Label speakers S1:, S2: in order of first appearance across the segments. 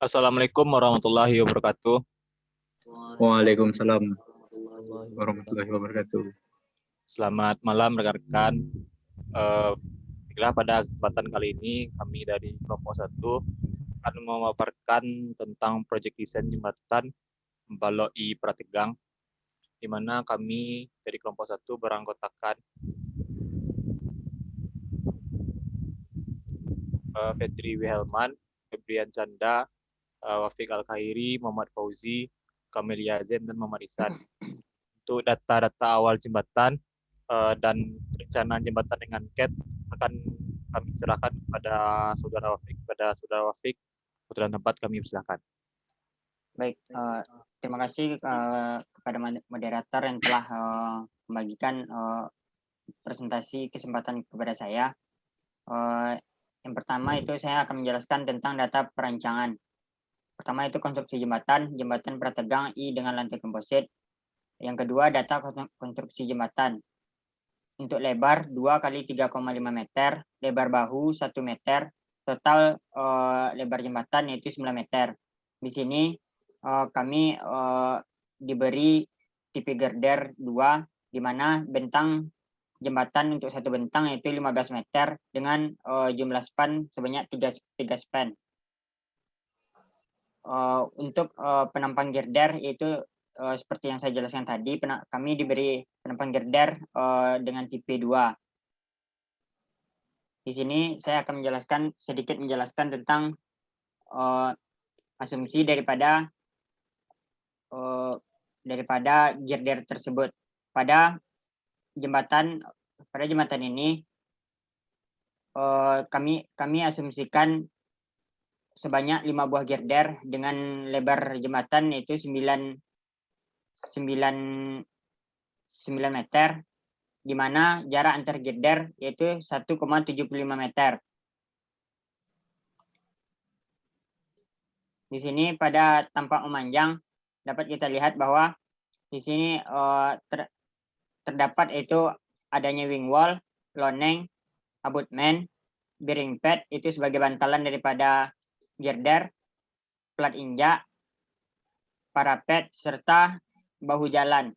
S1: Assalamualaikum warahmatullahi wabarakatuh.
S2: Waalaikumsalam warahmatullahi wabarakatuh.
S1: Selamat malam rekan-rekan. Pada kesempatan kali ini kami dari kelompok 1 akan memaparkan tentang proyek desain jembatan Baloi Prategang, di mana kami dari kelompok 1 beranggotakan Fedri Wihelman, Febrian Canda, Wafiq Al-Khairi, Muhammad Fauzi, Kamil Yazen, dan Muhammad Ihsan. Untuk data-data awal jembatan dan rencana jembatan dengan CAT akan kami serahkan kepada saudara Wafiq. Kebetulan tempat kami persilakan.
S3: Baik, terima kasih kepada moderator yang telah membagikan presentasi kesempatan kepada saya. Yang pertama itu saya akan menjelaskan tentang data perancangan. Pertama itu konstruksi jembatan Prategang I dengan lantai komposit. Yang kedua data konstruksi jembatan. Untuk lebar 2 kali 3,5 meter, lebar bahu 1 meter, total lebar jembatan yaitu 9 meter. Di sini kami diberi tipe girder 2, di mana bentang jembatan untuk satu bentang yaitu 15 meter dengan jumlah span sebanyak 3 span. Untuk penampang girder yaitu seperti yang saya jelaskan tadi, kami diberi penampang girder dengan tipe 2. Di sini saya akan sedikit menjelaskan tentang asumsi daripada girder tersebut. Pada jembatan ini kami asumsikan sebanyak 5 buah girder dengan lebar jembatan yaitu 9 meter, di mana jarak antar girder yaitu 1,75 meter. Di sini pada tampak memanjang dapat kita lihat bahwa di sini terdapat itu adanya wing wall, loneng, abutment, bearing pad itu sebagai bantalan daripada girder, plat injak, parapet, serta bahu jalan.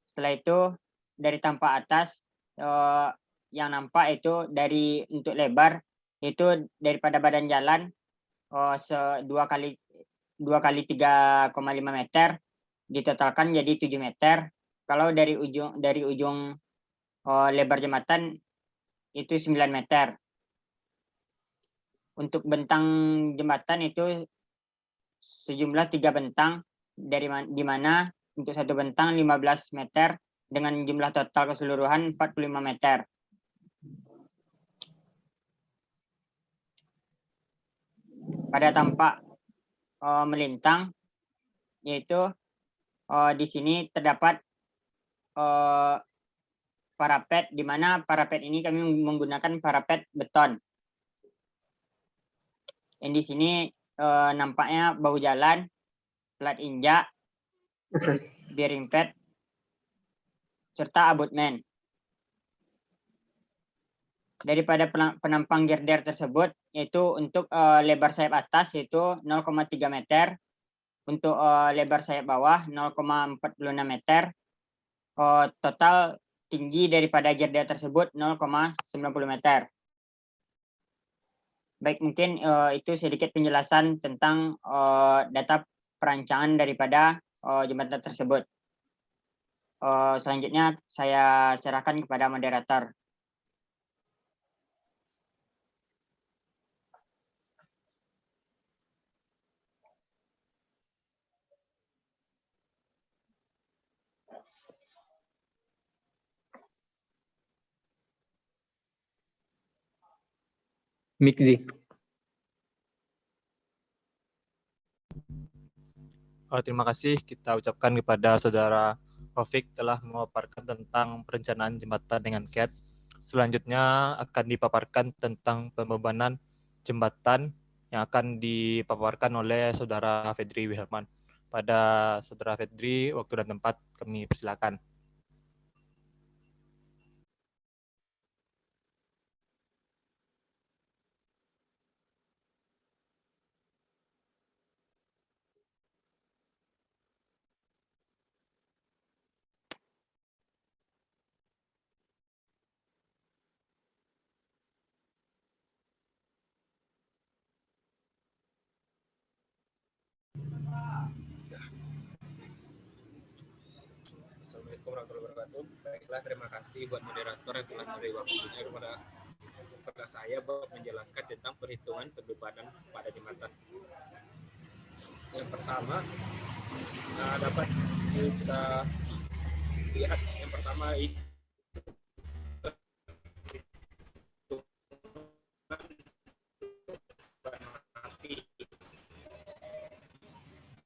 S3: Setelah itu dari tampak atas yang nampak itu untuk lebar itu daripada badan jalan 2 kali 3,5 meter ditotalkan jadi 7 meter. Kalau dari ujung lebar jembatan itu 9 meter. Untuk bentang jembatan itu sejumlah 3 bentang, di mana untuk satu bentang 15 meter dengan jumlah total keseluruhan 45 meter. Pada tampak melintang, yaitu di sini terdapat parapet, di mana parapet ini kami menggunakan parapet beton. Yang di sini nampaknya bahu jalan, plat injak, bearing pad, serta abutment. Daripada penampang girder tersebut, yaitu untuk lebar sayap atas yaitu 0,3 meter, untuk lebar sayap bawah 0,46 meter, total tinggi daripada girder tersebut 0,90 meter. Baik, mungkin itu sedikit penjelasan tentang data perancangan daripada jembatan tersebut. Selanjutnya saya serahkan kepada moderator.
S2: Mikzi.
S1: Terima kasih kita ucapkan kepada saudara Wafiq telah memaparkan tentang perencanaan jembatan dengan CAT. Selanjutnya akan dipaparkan tentang pembebanan jembatan yang akan dipaparkan oleh saudara Fedri Wihelman. Pada saudara Fedri, waktu dan tempat kami persilakan.
S2: warahmatullahi wabarakatuh. Baiklah, terima kasih buat moderator yang telah memberi waktunya kepada saya buat menjelaskan tentang perhitungan pembebanan pada jembatan. Yang pertama, dapat kita lihat yang pertama itu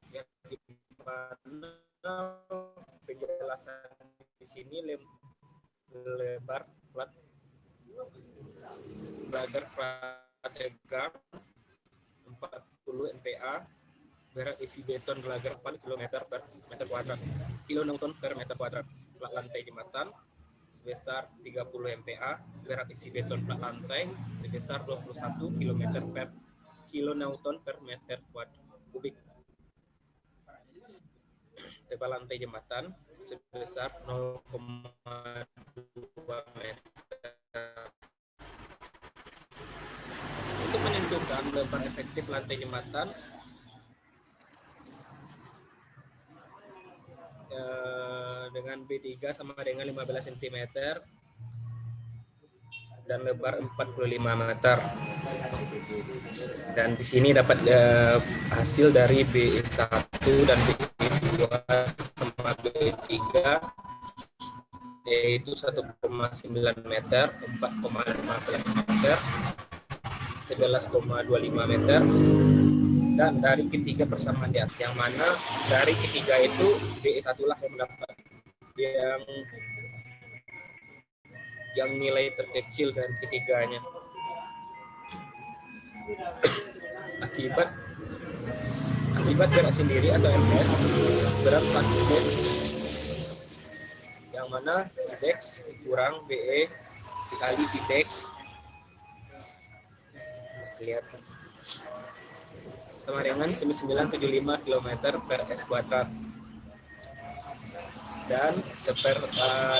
S2: yang dimana penjelasan di sini lebar plat egar 40 MPa, berat isi beton gelagar 4 km per meter kuadrat, kilonewton per meter kuadrat. Plat lantai jembatan sebesar 30 MPa, berat isi beton plat lantai sebesar 21 km per kilonewton per meter kubik. Tebal lantai jembatan sebesar 0,2 meter. Untuk menentukan lebar efektif lantai jembatan, dengan B3 sama dengan 15 cm dan lebar 45 meter. Dan di sini dapat hasil dari B1 dan B2 sama B3 yaitu 1,9 meter, 4,15 meter, 11,25 meter, dan dari ketiga persamaan di atas, yang mana dari ketiga itu BE1 lah yang mendapat yang nilai terkecil dari ketiganya. Akibat berat sendiri atau MS berat paket, yang mana Idex kurang BE dikali Idex kelihatan sama dengan 975 km per S kuadrat, dan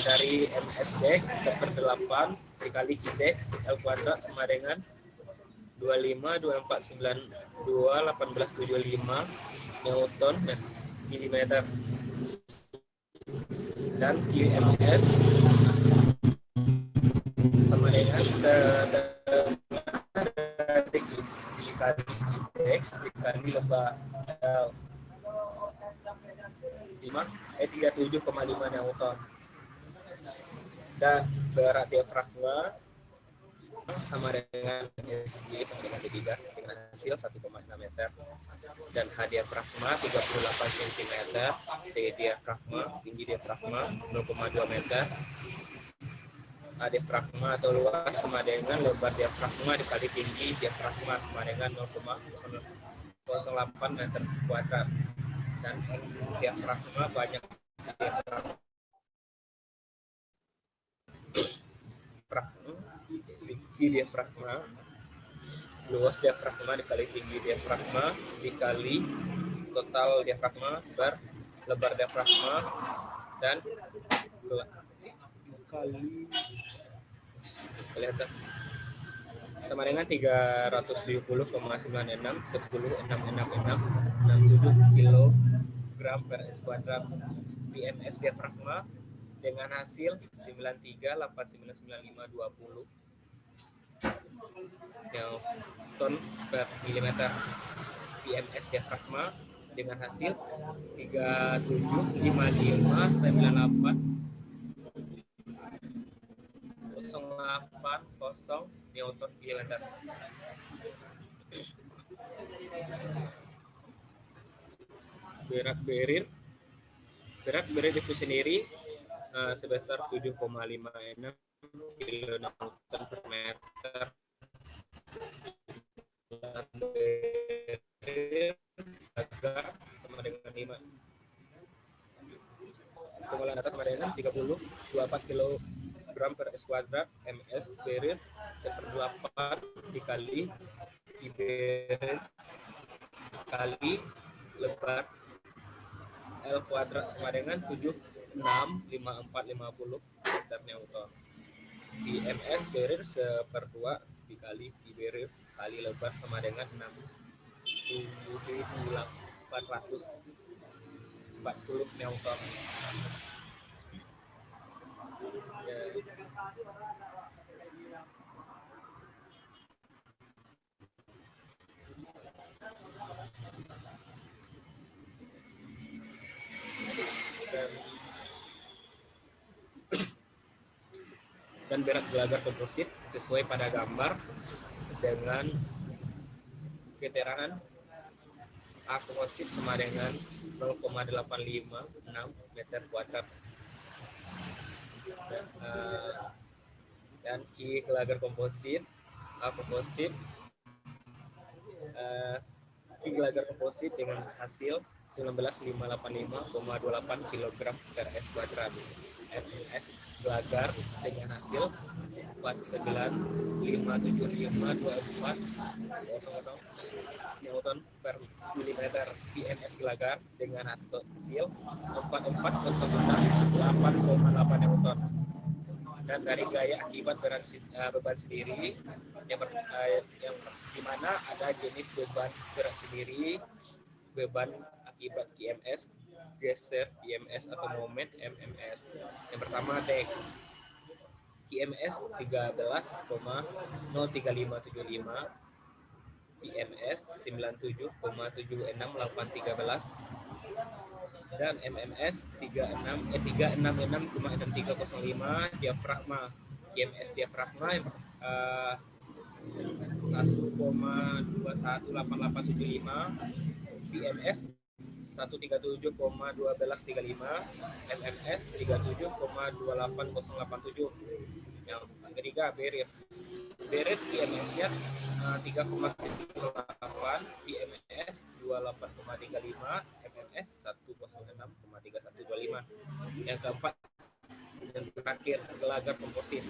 S2: dari MSDX 1/8 dikali Idex L kuadrat sama dengan 25,2492,1875 Newton dan milimeter, dan QMS sama dengan dikali Idex dikali lebar 37,5 Newton, dan berat diafragma sama dengan SG sama dengan D3 dengan hasil 1,6 meter, dan H diafragma 38 cm, T diafragma tinggi diafragma 0,2 meter, A diafragma atau luas sama dengan lebar diafragma dikali tinggi diafragma sama dengan 0,08 meter kuadrat, dan diafragma banyak diafragma luas diafragma dikali tinggi diafragma dikali total diafragma per lebar diafragma, dan kali kelihatan sama dengan 370,96 10,66667 kg per S kuadrat. PMS diafragma dengan hasil 93,899,520 Newton per milimeter. VMS diafragma dengan hasil 375598,080 Newton milimeter. Berat berir itu sendiri sebesar 7,56 kilonewton per meter. Agar sama dengan 5. Pengolahan data sama dengan 30,24 kg per S kuadrat. MS berir 1/8 dikali berir kali lebar L kuadrat sama dengan 76,5450 meter Newton. MS berir 1/2 dikali berir kali lebar sama dengan 6.840 Newton. Dan berat gelagar komposit sesuai pada gambar dengan keterangan A komposit sama dengan 0,856 meter kuadrat dan Q gelagar komposit A komposit Q gelagar komposit dengan hasil 19.585,28 kg per S kuadrat. MMS gelagar dengan hasil 49.57524,00 Newton per milimeter. PMS gelagar dengan hasil 44,8,8 Newton. Dan dari gaya akibat beban sendiri yang di mana ada jenis beban berat sendiri, beban akibat QMS, geser PMS atau moment MMS. Yang pertama dek QMS 13,03575, VMS 97,76813 dan MMS 366,6305. Diafragma QMS diafragma 1,218875, VMS 137,1235, MMS 37,28087. Yang ketiga berit VMS-nya 3,78, VMS 28,35, MMS 106,3125. Yang keempat dan terakhir gelagar komposit.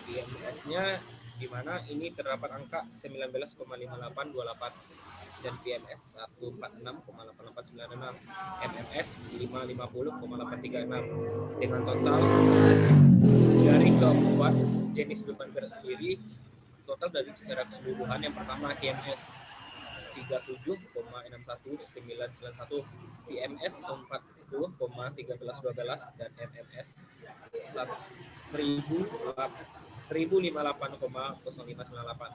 S2: VMS-nya di mana ini terdapat angka 19,5828 dan VMS 146,8896, MMS 550,836. Dengan total dari keempat jenis beban berat sendiri, total dari secara keseluruhan yang pertama TMS 37,61991, VMS 410,1312 dan MMS 1058,0598.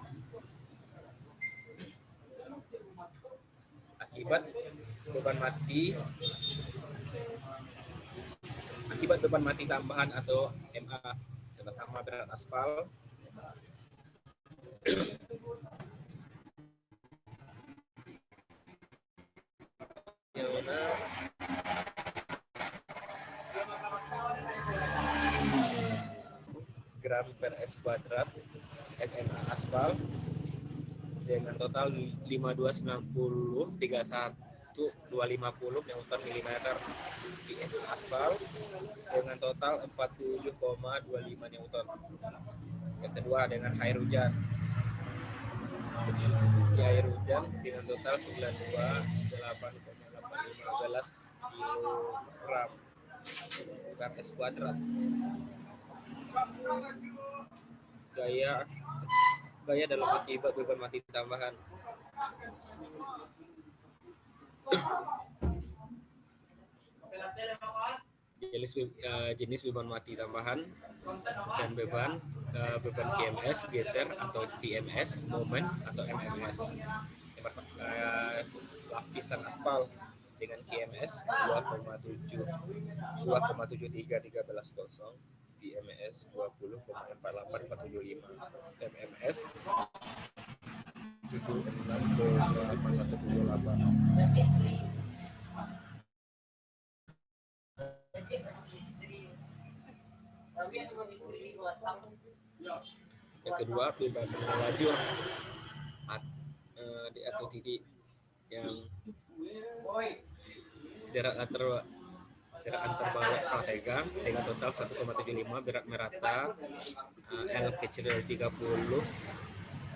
S2: Akibat beban mati tambahan atau MA. Yang pertama berat aspal, yang mana gram per S kuadrat MMA aspal dengan total 5290,31,250 Newton milimeter. Di aspal dengan total 47,25 Newton. Yang kedua dengan air hujan. Di air hujan dengan total 92,8,815 kilogram per S kuadrat. Gaya dalam akibat beban mati tambahan. Jenis beban mati tambahan dan beban QMS geser atau PMS, moment atau MMS. Lapisan aspal dengan QMS 2,73313 VMS 20,48475, MMS 76,8178. Yang kedua beban lajur atau titik yang jarak antar balok prategang dengan total 1,75, berat merata, L kecil dari 30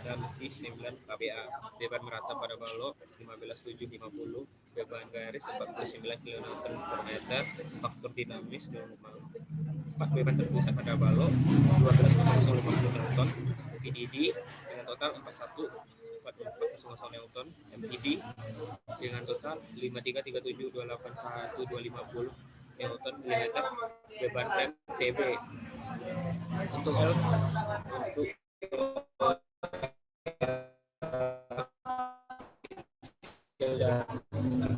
S2: dan I 9 kPa. Beban merata pada balok 15,750, beban garis 49 kN per meter, faktor dinamis 4, beban terpusat pada balok 12,050 Newton, VDD dengan total 41,400 Newton, MTD dengan total 5337,281,250 Newton milimeter, beban rem TB Untuk L untuk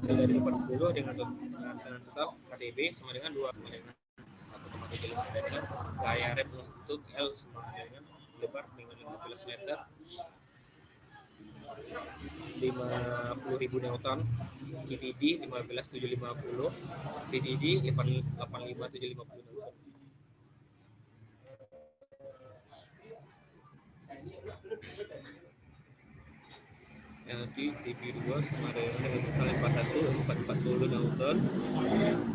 S2: dari 80 dengan total KDB sama dengan 2 sama dengan 1,75 meter. Gaya rem untuk L sama dengan lebar dengan 15 meter, 50.000 Newton, GTD 15.750, PDD 85.750 Newton. LT TB2 sama dengan total 41 440 Newton,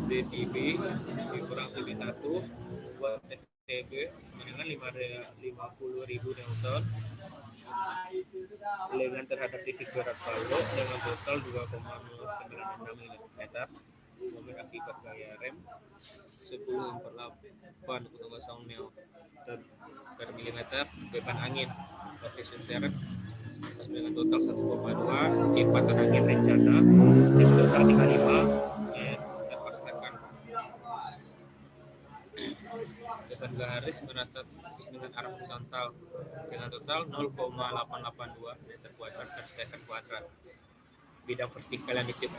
S2: DTB dikurang TB1 buat TB sama dengan 50.000 Newton dengan terhadap titik berat palu dengan total 2,096 mm. Momen akibat gaya rem 10/8,0 Newton per milimeter. Beban angin efisiensi rem dengan total 1,2, kecepatan angin rencana dengan total 35 meter per second. Beban garis menatap dengan arah horizontal dengan total 0,882 meter kuadrat per second kuadrat. Bidang vertikal yang ditiup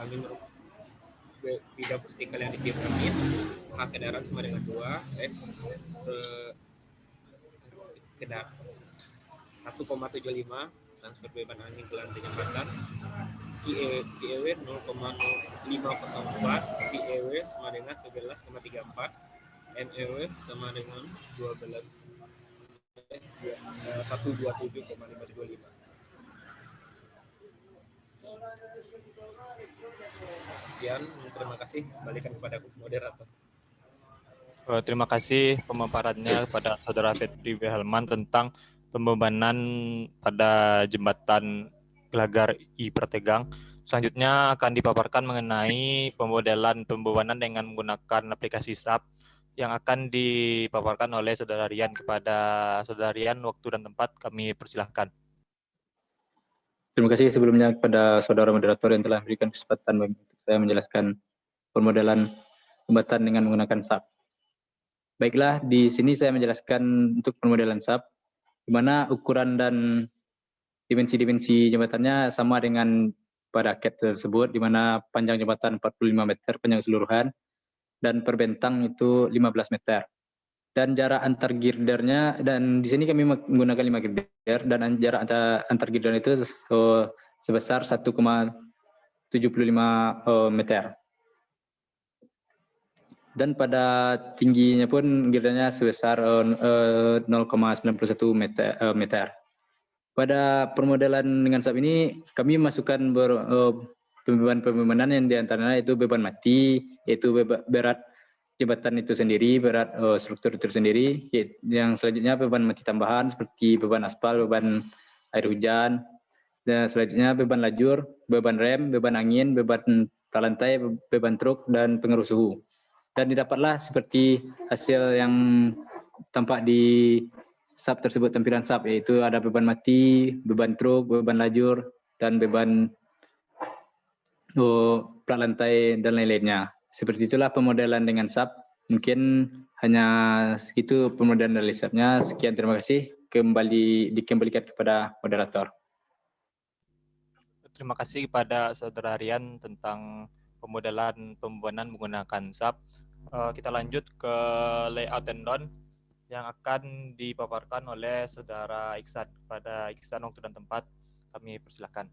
S2: angin H kendaraan sama dengan 2 X kendaraan 1,75 transfer beban angin ke lantai jembatan. KEW 0,0504, PEW sama dengan 11,34, MEW sama dengan 127,525. Sekian, terima kasih. Balikan kepada moderator.
S1: Terima kasih pemaparannya kepada Saudara Fetri Wehelman tentang pembebanan pada jembatan Gelagar I Prategang. Selanjutnya akan dipaparkan mengenai pemodelan pembebanan dengan menggunakan aplikasi SAP yang akan dipaparkan oleh Saudara Rian. Kepada Saudara Rian, waktu dan tempat kami persilahkan.
S4: Terima kasih sebelumnya kepada saudara moderator yang telah memberikan kesempatan bagi saya menjelaskan pemodelan jembatan dengan menggunakan SAP. Baiklah, di sini saya menjelaskan untuk pemodelan SAP, di mana ukuran dan dimensi-dimensi jembatannya sama dengan pada CAT tersebut, di mana panjang jembatan 45 meter panjang keseluruhan, dan per bentang itu 15 meter. Dan jarak antar girdernya, dan di sini kami menggunakan 5 girder, dan jarak antar girder itu sebesar 1,75 meter. Dan pada tingginya pun girdernya sebesar 0,91 meter. Pada permodelan dengan SAP ini, kami masukkan pembebanan yang diantaranya itu beban mati, yaitu berat jembatan itu sendiri, berat struktur itu sendiri. Yang selanjutnya beban mati tambahan seperti beban aspal, beban air hujan. Dan selanjutnya beban lajur, beban rem, beban angin, beban lantai, beban truk, dan pengaruh suhu. Dan didapatlah seperti hasil yang tampak di SAP tersebut, tampilan SAP, yaitu ada beban mati, beban truk, beban lajur, dan beban plat lantai, dan lain-lainnya. Seperti itulah pemodelan dengan SAP. Mungkin hanya segitu pemodelan dari SAP-nya. Sekian, terima kasih. Dikembalikan kepada moderator.
S1: Terima kasih kepada Saudara Rian tentang pemodelan pembebanan menggunakan SAP. Kita lanjut ke layout tendon yang akan dipaparkan oleh Saudara Iksan. Pada Iksan, waktu dan tempat kami persilahkan.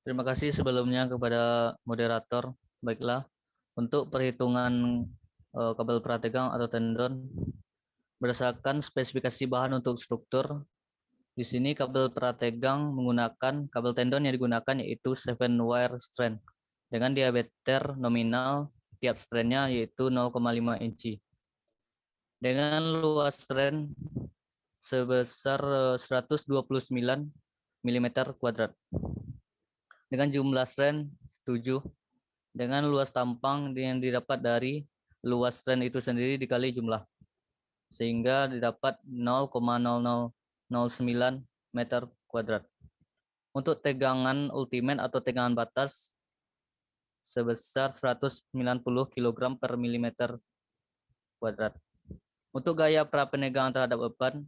S5: Terima kasih sebelumnya kepada moderator. Baiklah, untuk perhitungan kabel prategang atau tendon berdasarkan spesifikasi bahan untuk struktur. Di sini kabel prategang menggunakan kabel tendon yang digunakan yaitu 7 wire strand dengan diameter nominal tiap strandnya yaitu 0,5 inci dengan luas strand sebesar 129 mm kuadrat dengan jumlah strand 7 dengan luas tampang yang didapat dari luas strand itu sendiri dikali jumlah sehingga didapat 0,0009 meter kuadrat. Untuk tegangan ultimate atau tegangan batas sebesar 190 kg per milimeter kuadrat. Untuk gaya prapenegangan terhadap beban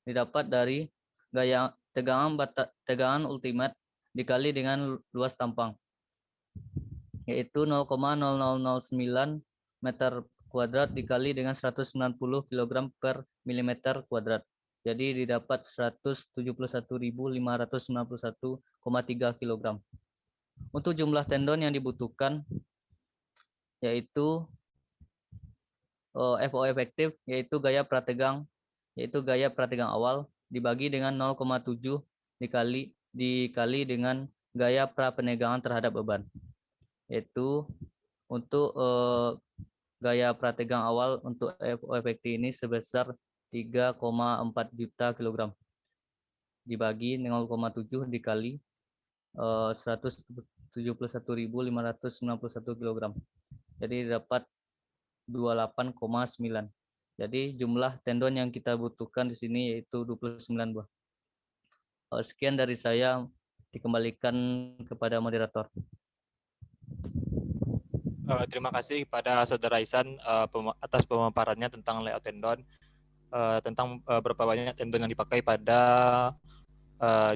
S5: didapat dari gaya tegangan ultimate dikali dengan luas tampang, yaitu 0,0009 meter kuadrat dikali dengan 190 kg per milimeter kuadrat. Jadi didapat 171.591,3 kg. Untuk jumlah tendon yang dibutuhkan yaitu FO efektif yaitu gaya prategang awal dibagi dengan 0,7 dikali dengan gaya prapenegangan terhadap beban. Yaitu untuk gaya prategang awal untuk FO efektif ini sebesar 3,4 juta kilogram dibagi 0,7 dikali 171.591 kilogram. Jadi dapat 28,9. Jadi jumlah tendon yang kita butuhkan di sini yaitu 29 buah. Sekian dari saya, dikembalikan kepada moderator.
S1: Terima kasih kepada Saudara Ihsan atas pemaparannya tentang layout tendon, tentang berapa banyak tendon yang dipakai pada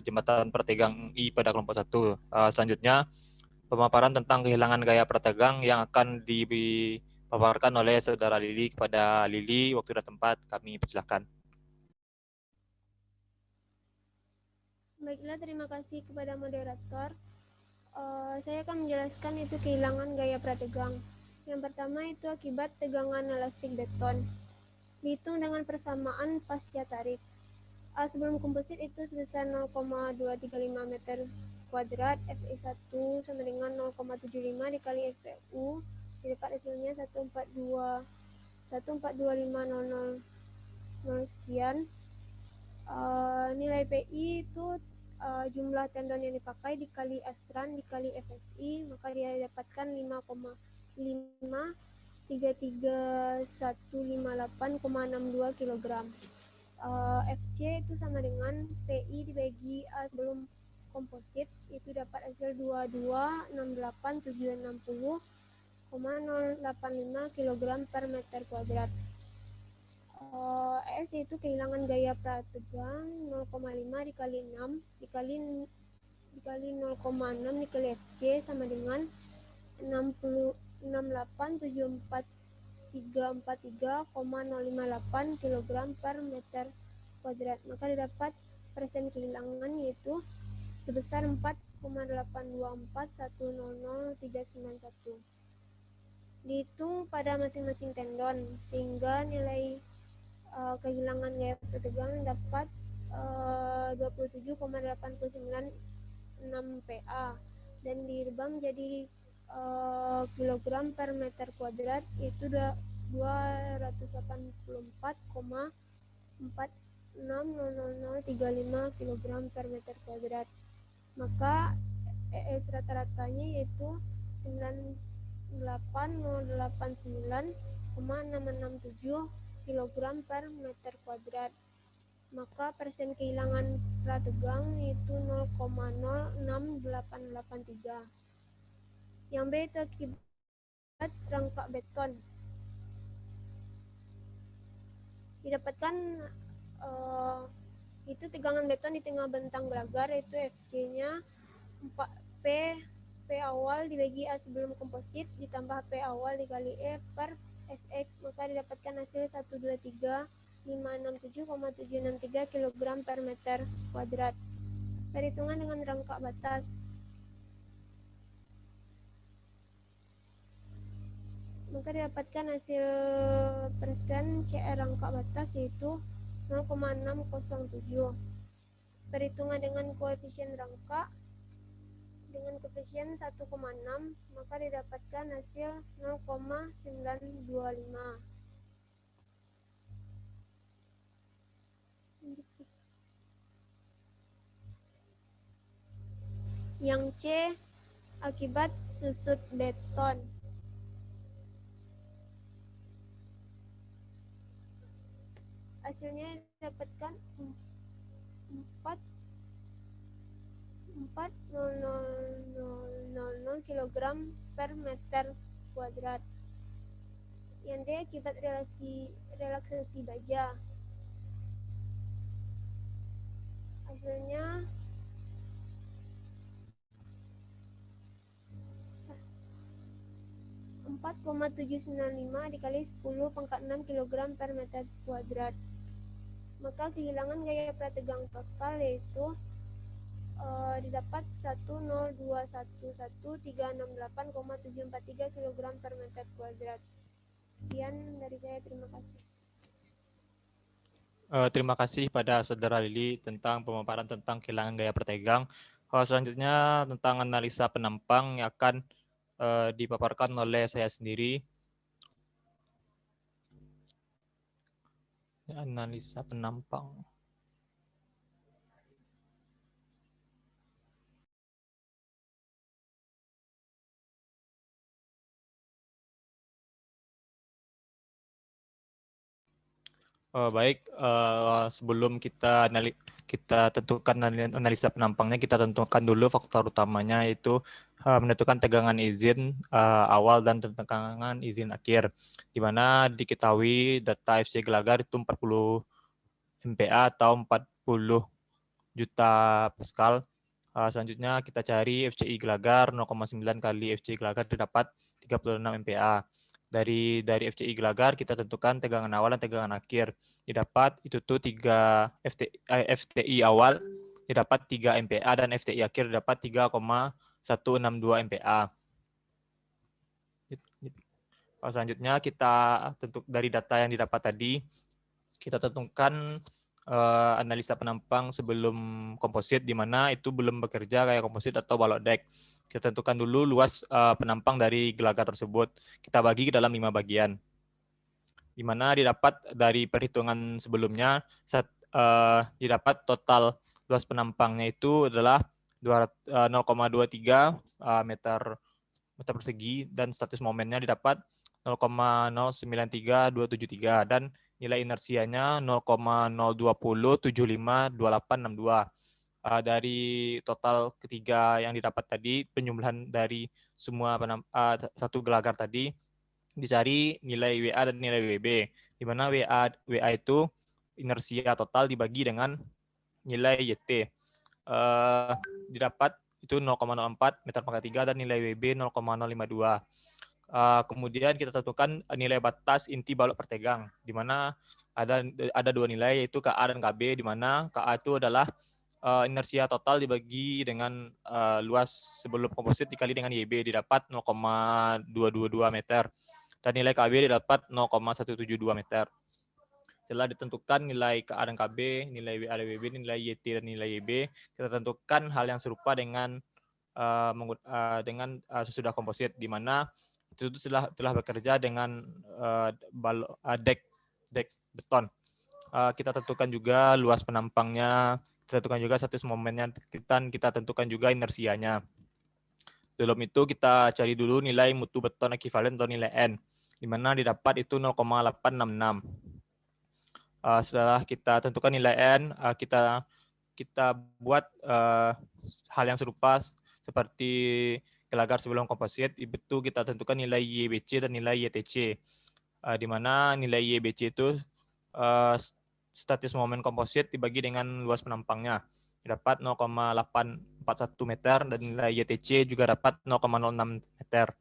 S1: jembatan prategang I pada kelompok 1. Selanjutnya, pemaparan tentang kehilangan gaya prategang yang akan dipaparkan oleh Saudara Lili. Kepada Lili, waktu dan tempat kami persilahkan.
S6: Baiklah, terima kasih kepada moderator. Saya akan menjelaskan itu kehilangan gaya prategang. Yang pertama itu akibat tegangan elastik beton. Dihitung dengan persamaan pasca tarik. Sebelum komposit itu sebesar 0,235 meter kuadrat, Fe1 sama dengan 0,75 dikali Fu, didapat hasilnya 142.500 sekian. Nilai PI itu jumlah tendon yang dipakai dikali astran dikali FSI, maka dia dapatkan 5,33158,62 kg. FC itu sama dengan PI dibagi sebelum komposit, itu dapat hasil 22,68760,085 kg per meter kuadrat. ES itu kehilangan gaya prategang 0,5 dikali 6 dikali 0,6 dikali FC sama dengan 6874.343,058 kg per meter kuadrat. Maka didapat persen kehilangan yaitu sebesar 4,824100391. Dihitung pada masing-masing tendon sehingga nilai kehilangan gaya prategang dapat 27,896 PA dan direbam jadi kilogram per meter kuadrat itu 284,460035 kg per meter kuadrat. Maka ES rata-ratanya yaitu 98,089,667 kg per meter kuadrat. Maka persen kehilangan prategang itu 0,06883. Yang B itu akibat rangka beton. Didapatkan itu tegangan beton di tengah bentang gelagar, yaitu FC-nya P awal dibagi A sebelum komposit ditambah P awal dikali E per SX, maka didapatkan hasil 123.567,763 kg per meter kuadrat. Perhitungan dengan rangka batas. Maka didapatkan hasil persen CR rangka batas yaitu 0,607. Perhitungan dengan koefisien rangka dengan koefisien 1,6, maka didapatkan hasil 0,925. Yang C akibat susut beton. Hasilnya dapatkan 4,000 kg per meter kuadrat. yang D akibat relaksasi baja. Hasilnya 4,795 dikali 10⁻6 kg per meter kuadrat. Maka kehilangan gaya prategang total yaitu didapat 10211.368,743 kg per meter kuadrat. Sekian dari saya, terima kasih.
S1: Terima kasih pada Saudara Lili tentang pemaparan tentang kehilangan gaya pertegang. Selanjutnya tentang analisa penampang yang akan dipaparkan oleh saya sendiri. Analisa penampang. Baik, sebelum kita tentukan analisa penampangnya, kita tentukan dulu faktor utamanya, yaitu menentukan tegangan izin awal dan tegangan izin akhir, di mana diketahui data FC Gelagar itu 40 MPa atau 40 juta Pascal. Selanjutnya kita cari FCI Gelagar 0,9 kali FCI Gelagar didapat 36 MPa. Dari FCI Gelagar kita tentukan tegangan awal dan tegangan akhir. Didapat itu tuh 3 FTI awal didapat 3 MPa dan FTI akhir didapat 3,162 MPa. Selanjutnya kita tentuk dari data yang didapat tadi, kita tentukan analisa penampang sebelum komposit, di mana itu belum bekerja kayak komposit atau balok dek. Kita tentukan dulu luas penampang dari gelagar tersebut. Kita bagi ke dalam 5 bagian. Di mana didapat dari perhitungan sebelumnya, didapat total luas penampangnya itu adalah 0,23 meter persegi, dan status momennya didapat 0,093273 dan nilai inersianya 0,020752862. Dari total ketiga yang didapat tadi, penjumlahan dari semua satu gelagar tadi, dicari nilai WA dan nilai WB, di mana WA itu inersia total dibagi dengan nilai YT. Didapat itu 0,04 meter pangkat 3 dan nilai WB 0,052. Kemudian kita tentukan nilai batas inti balok pertegang, di mana ada dua nilai, yaitu KA dan KB, di mana KA itu adalah inersia total dibagi dengan luas sebelum komposit dikali dengan YB, didapat 0,222 meter, dan nilai KB didapat 0,172 meter. Setelah ditentukan nilai KA dan KB, nilai WA dan WB, nilai YT dan nilai YB, kita tentukan hal yang serupa dengan sesudah komposit, di mana itu telah bekerja dengan dek beton. Kita tentukan juga luas penampangnya, kita tentukan juga status momennya, kita tentukan juga inersianya. Sebelum itu kita cari dulu nilai mutu beton ekivalen atau nilai N, di mana didapat itu 0,866. Setelah kita tentukan nilai N, kita buat hal yang serupa seperti gelagar sebelum komposit. Itu kita tentukan nilai YBC dan nilai YTC, di mana nilai YBC itu statis momen komposit dibagi dengan luas penampangnya, dapat 0,841 meter, dan nilai YTC juga dapat 0,06 meter.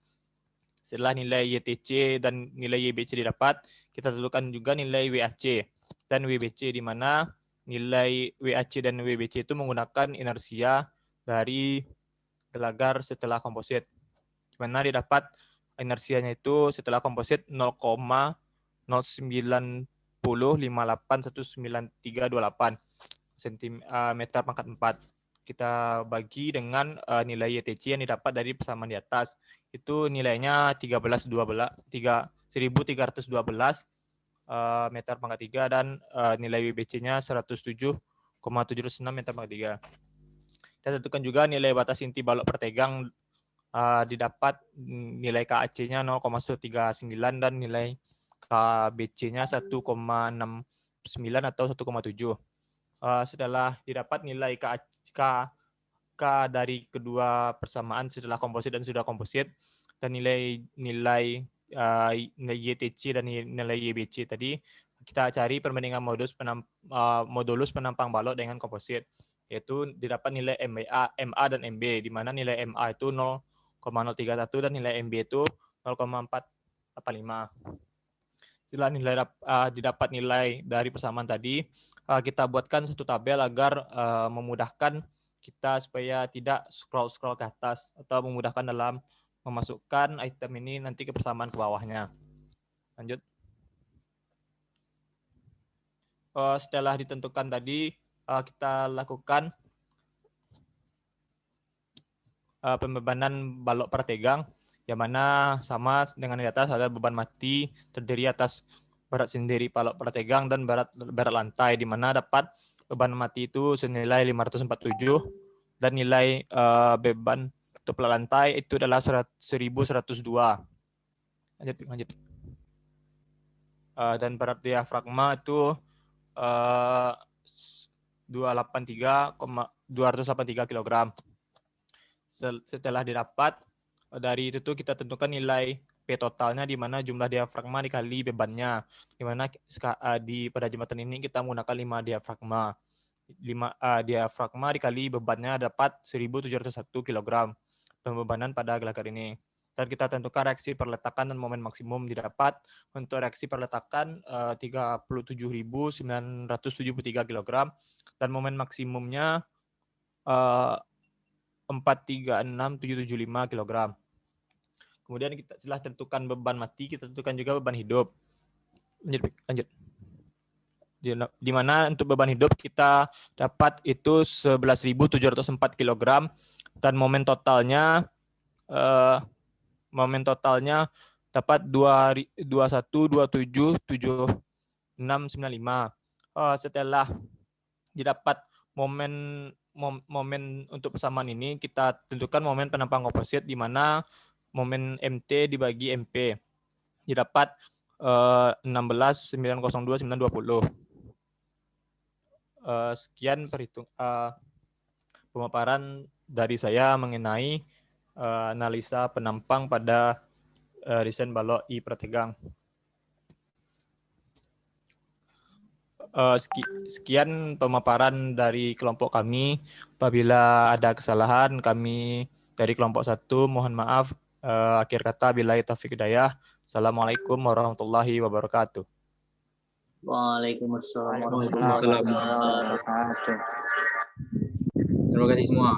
S1: Setelah nilai YTC dan nilai YBC didapat, kita tentukan juga nilai WAC dan WBC, di mana nilai WAC dan WBC itu menggunakan inersia dari gelagar setelah komposit, di mana didapat inersianya itu setelah komposit 0,0905819328 meter pangkat 4. Kita bagi dengan nilai YTC yang didapat dari persamaan di atas, itu nilainya 1312 meter pangkat 3, dan nilai WBC-nya 107,76 meter pangkat 3. Kita tentukan juga nilai batas inti balok pertegang, didapat nilai KAC-nya 0,139 dan nilai KBC-nya 1,69 atau 1,7. Setelah didapat nilai K dari kedua persamaan setelah komposit dan sudah komposit, dan nilai nilai YTC dan nilai YBC tadi, kita cari perbandingan modulus penampang balok dengan komposit, yaitu didapat nilai MA dan MB, di mana nilai MA itu 0,031 dan nilai MB itu 0,485. Setelah didapat nilai dari persamaan tadi, kita buatkan satu tabel agar memudahkan kita supaya tidak scroll ke atas atau memudahkan dalam memasukkan item ini nanti ke persamaan ke bawahnya. Lanjut. Setelah ditentukan tadi, kita lakukan pembebanan balok prategang, yang mana sama dengan di atas, ada beban mati terdiri atas berat sendiri balok prategang dan berat lantai, di mana dapat beban mati itu senilai 547 dan nilai beban untuk lantai itu adalah 1102. Lanjut. Dan berat diafragma itu 283 kg. Setelah didapat, dari itu tuh kita tentukan nilai P totalnya, di mana jumlah diafragma dikali bebannya, di mana pada jembatan ini kita menggunakan 5 diafragma. 5 diafragma dikali bebannya dapat 1.701 kg pembebanan pada gelagar ini. Dan kita tentukan reaksi perletakan dan momen maksimum didapat. Untuk reaksi perletakan 37.973 kg dan momen maksimumnya 436775 kg. Kemudian kita setelah tentukan beban mati, kita tentukan juga beban hidup. Lanjut. Di mana untuk beban hidup kita dapat itu 11.704 kg dan momen totalnya dapat 21277695. Setelah didapat momen untuk persamaan ini, kita tentukan momen penampang komposit, di mana momen MT dibagi MP didapat 16,902,920. Sekian pemaparan dari saya mengenai analisa penampang pada desain balok I prategang. Sekian pemaparan dari kelompok kami. Apabila ada kesalahan, kami dari kelompok 1 mohon maaf. Akhir kata, billahi taufiq hidayah. Assalamualaikum warahmatullahi wabarakatuh.
S5: Waalaikumsalam
S4: Waalaikumsalam warahmatullahi wabarakatuh. Terima kasih semua.